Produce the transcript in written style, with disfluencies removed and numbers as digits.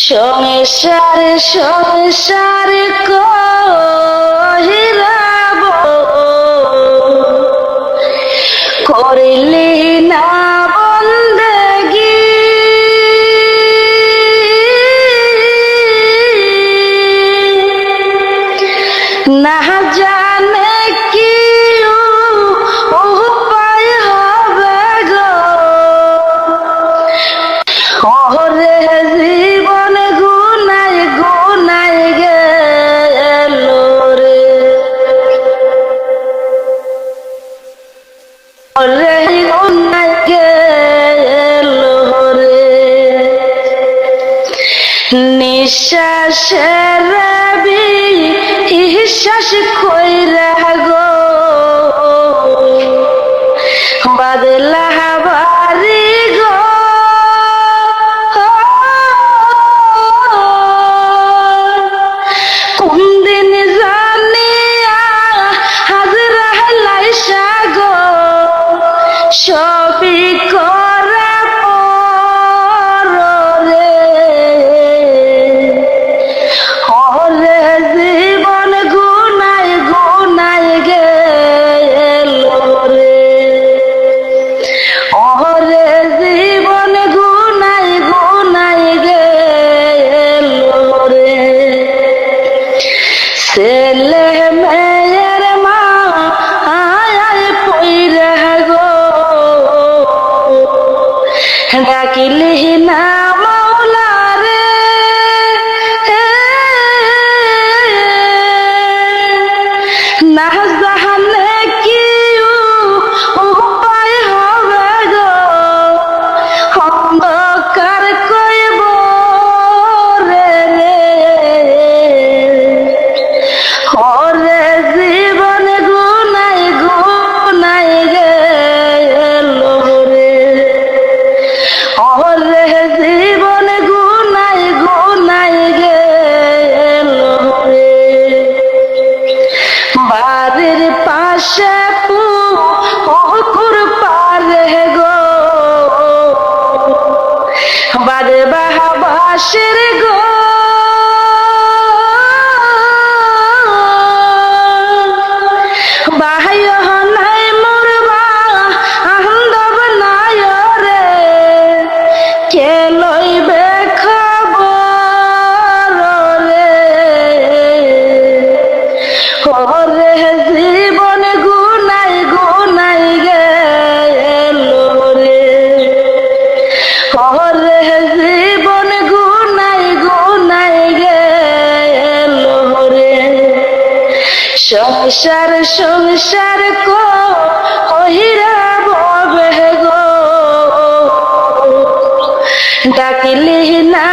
সংসার সংসার কহিরাব করিলি না বন্দেগি না জানে কি উপায় হবে গো ওরে জীবন গুনাই গুনাই গেল রে ওরে গুনাই গেল রে নিঃশ্বাসের বিশ্বাস কইরা গো বাদলা বাড়ি গো কোন দিন জানিয়া হাজরা লাইসা গো সবই করে পরে ওরে জীবন গুনাই গুনাই গেল রে ওরে জীবন গুনাই গুনাই গেল রে ছেলে মেয়ের মা আয় পইরা গো ডাকিলি না মাওলা রে না জানে কি উপায় হবে গো অন্ধকার কইব রে ওরে জীবন গুনাই গুনাই গেল রে ওরে জীবন গুনাই গুনাই গেল রে বাড়ির পাশে পুকুর পারে গো বাড়ি বাহাবাসের গো বাহায় নাই মরবা আন্দব নাই রে কে লইবে খবর রে ওরে জীবন গুনাই গুনাই গেল রে ওরে জীবন গুনাই গুনাই গেল রে সংসার সংসার কহিরা ববে গো ডাকিলি না